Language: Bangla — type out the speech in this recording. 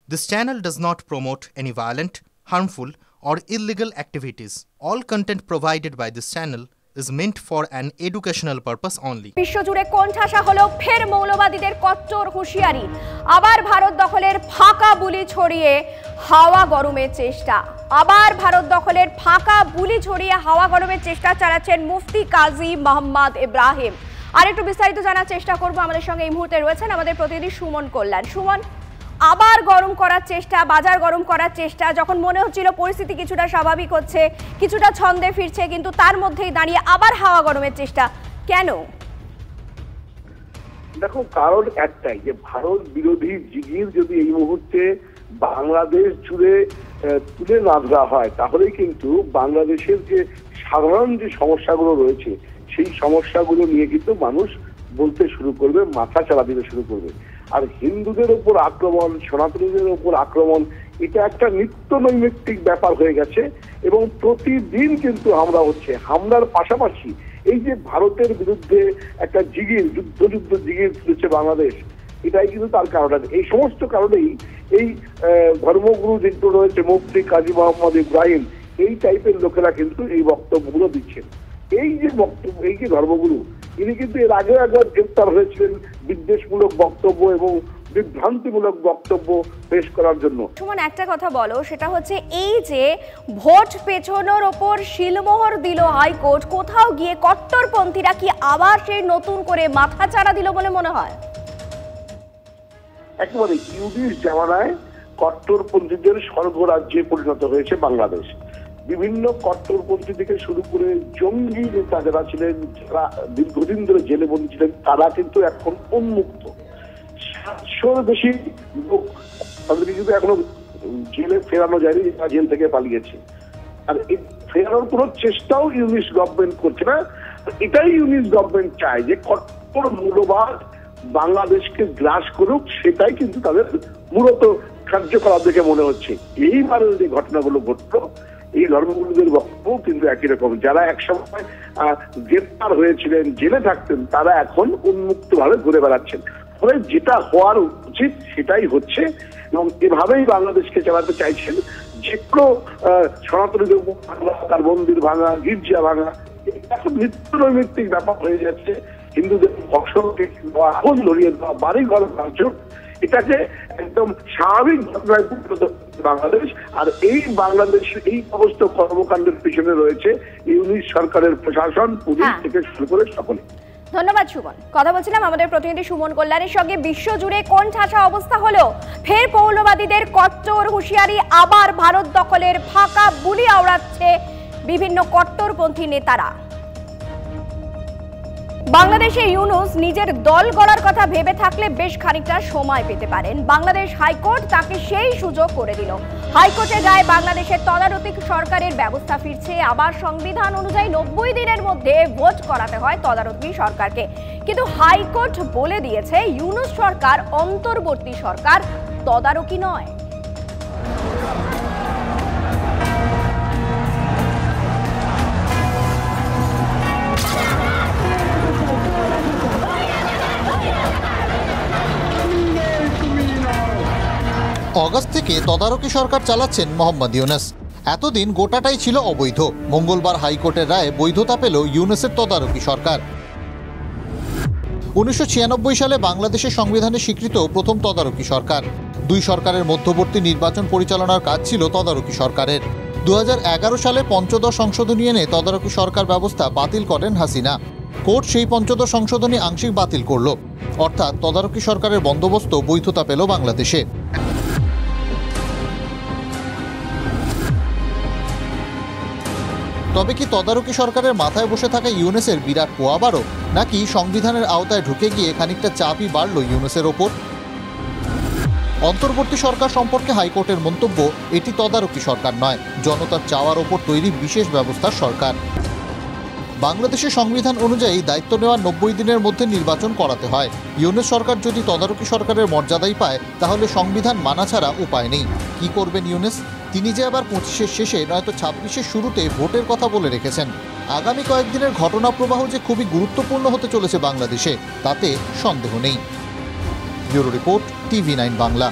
This channel does not promote any violent, harmful, or illegal activities. All content provided by this channel is meant for an educational purpose only. বিশ্বজুড়ে কোণঠাসা হলো ফের মৌলবাদীদের কট্টর হুঁশিয়ারি। আবার ভারত দখলের ফাঁকা বুলি ছড়িয়ে হাওয়া গরমের চেষ্টা। হাওয়া গরমের চেষ্টা চালাচ্ছেন মুফতি কাজী মোহাম্মদ ইব্রাহিম। আর একটু বিস্তারিত জানার চেষ্টা করব। আমাদের সঙ্গে এই মুহূর্তে রয়েছেন আমাদের প্রতিনিধি সুমন কল্যাণ। সুমন, আবার গরম করার চেষ্টা, বাজার গরম করার চেষ্টা, যখন মনে হচ্ছিল পরিস্থিতি কিছুটা স্বাভাবিক হচ্ছে, কিছুটা ছন্দে ফিরছে, কিন্তু তার মধ্যেই দাঁড়িয়ে আবার হাওয়া গরমের চেষ্টা কেন? দেখো, কারণ একটাই, যে ভারত বিরোধী জিগির যদি এই মুহূর্তে বাংলাদেশ জুড়ে তুলে না ধরা হয়, তাহলেই কিন্তু বাংলাদেশের যে সাধারণ যে সমস্যাগুলো রয়েছে সেই সমস্যাগুলো নিয়ে কিন্তু মানুষ বলতে শুরু করবে, মাথা চালা দিতে শুরু করবে। আর হিন্দুদের উপর আক্রমণ, সনাতনীদের উপর আক্রমণ, এটা একটা নিত্য নৈমিত্তিক ব্যাপার হয়ে গেছে এবং প্রতিদিন কিন্তু হামলা হচ্ছে। হামলার পাশাপাশি এই যে ভারতের বিরুদ্ধে একটা জিগির, যুদ্ধ জিগির তুলেছে বাংলাদেশ, এটাই কিন্তু তার কারণ। এই সমস্ত কারণেই এই ধর্মগুরু যেগুলো রয়েছে, মুফতি কাজী মোহাম্মদ ইব্রাহিম, এই টাইপের লোকেরা কিন্তু এই বক্তব্যগুলো দিচ্ছেন। এই যে বক্তব্য, এই যে ধর্মগুরু, ইনি কিন্তু এর আগেও একবার গ্রেপ্তার হয়েছিলেন বিদ্বেষমূলক বক্তব্য এবং বিভ্রান্তিমূলক বক্তব্য পেশ করার জন্য। সুমন, একটা কথা বলো, সেটা হচ্ছে এই যে ভোট পেছনোর ওপর শিলমোহর দিল হাইকোর্ট, কোথাও গিয়ে কট্টরপন্থীরা কি আবার সেই নতুন করে মাথা চাড়া দিল বলে মনে হয়? একেবারে ইউনিশ জামানায় কট্টরপন্থীদের স্বর্গরাজ্যে পরিণত হয়েছে বাংলাদেশ। বিভিন্ন কট্টরপন্থী থেকে শুরু করে জঙ্গি নেতা যারা ছিলেন, যারা দীর্ঘদিন ধরে জেলে বন্দী ছিলেন, তারা কিন্তু এখন উন্মুক্ত। 700-র বেশি লোক, তাদেরকে কিন্তু এখনো জেলে ফেরানো যায়নি, যারা জেল থেকে পালিয়েছে। আর এই ফেরানোর কোনো চেষ্টাও ইউনিশ গভর্নমেন্ট করছে না। এটাই ইউনিশ গভর্নমেন্ট চায়, যে কট্টর মূল্যবাদ বাংলাদেশকে গ্রাস করুক, সেটাই কিন্তু তাদের মূলত কার্যকলাপ দেখে মনে হচ্ছে। এইবারের যে ঘটনাগুলো ঘটলো, এই ধর্মগুরুদের বক্তব্য কিন্তু একই রকম। যারা একসময় গ্রেপ্তার হয়েছিলেন, জেলে থাকতেন, তারা এখন উন্মুক্ত ভাবে ঘুরে বেড়াচ্ছেন। ফলে যেটা হওয়ার উচিত সেটাই হচ্ছে এবং এভাবেই বাংলাদেশকে চালাতে চাইছেন। যেগুলো সনাতনীদের তার মন্দির ভাঙা, গির্জা ভাঙা, এখন নিত্য নৈমিত্তিক ব্যাপার হয়ে যাচ্ছে। হিন্দুদের ফসলকে আগুন ধরিয়ে দেওয়া, বাড়ি ঘর ভাঙচুর, এটাকে একদম স্বাভাবিক ঘটনায় পরিণত বাংলাদেশ। আর এই বাংলাদেশ, এই সমস্ত কর্মকাণ্ডের পিছনে রয়েছে ইউনিশ সরকারের প্রশাসন, পুলিশ থেকে শুরু করে সকলে। ধন্যবাদ সুমন। কথা বলছিলাম আমাদের প্রতিনিধি সুমন কল্যাণের সঙ্গে। বিশ্বজুড়ে কোণঠাসা অবস্থা হলো, ফের মৌলবাদীদের কট্টর হুঁশিয়ারি, আবার ভারত দখলের ফাঁকা বুলি আওড়াচ্ছে বিভিন্ন কট্টরপন্থী নেতারা। বাংলাদেশে ইউনূস নিজের দল গড়ার কথা ভেবে থাকলে বেশ খানিকটা সময় পেতে পারেন। বাংলাদেশ হাইকোর্ট তাকে সেই সুযোগ করে দিল। হাইকোর্টে যায় বাংলাদেশের তদারকি সরকারের ব্যবস্থা ফিরছে। আবার সংবিধান অনুযায়ী 90 দিনের মধ্যে ভোট করাতে হয় তদারকি সরকারকে। কিন্তু হাইকোর্ট বলে দিয়েছে ইউনূস সরকার অন্তর্বর্তী সরকার, তদারকি নয়। অগাস্ট থেকে তদারকি সরকার চালাচ্ছেন মোহাম্মদ ইউনূস। এতদিন গোটাটাই ছিল অবৈধ। মঙ্গলবার হাইকোর্টের রায়ে বৈধতা পেল ইউনূসের তদারকি সরকার। 1996 সালে বাংলাদেশের সংবিধানে স্বীকৃত প্রথম তদারকি সরকার। দুই সরকারের মধ্যবর্তী নির্বাচন পরিচালনার কাজ ছিল তদারকি সরকারের। 2011 সালে পঞ্চদশ সংশোধনী এনে তদারকি সরকার ব্যবস্থা বাতিল করেন হাসিনা। কোর্ট সেই পঞ্চদশ সংশোধনী আংশিক বাতিল করল, অর্থাৎ তদারকি সরকারের বন্দোবস্ত বৈধতা পেল বাংলাদেশে। তবে কি তদারকি সরকারের মাথায় বসে থাকা ইউনূসের বিরাট পোয়া বাড়ো, নাকি সংবিধানের আওতায় ঢুকে গিয়ে খানিকটা চাপই বাড়ল ইউনূসের ওপর? অন্তর্বর্তী সরকার সম্পর্কে হাইকোর্টের মন্তব্য, এটি তদারকি সরকার নয়, জনতার চাওয়ার ওপর তৈরি বিশেষ ব্যবস্থার সরকার। বাংলাদেশের সংবিধান অনুযায়ী দায়িত্ব নেওয়ার 90 দিনের মধ্যে নির্বাচন করাতে হয়। ইউনূস সরকার যদি তদারকি সরকারের মর্যাদাই পায়, তাহলে সংবিধান মানা ছাড়া উপায় নেই। কি করবেন ইউনূস? তিনি যে আবার 25-এর শেষে নয়তো 26-এর শুরুতে ভোটের কথা বলে রেখেছেন। আগামী কয়েকদিনের ঘটনা প্রবাহ যে খুবই গুরুত্বপূর্ণ হতে চলেছে বাংলাদেশে, তাতে সন্দেহ নেই। Bureau report, TV9 Bangla.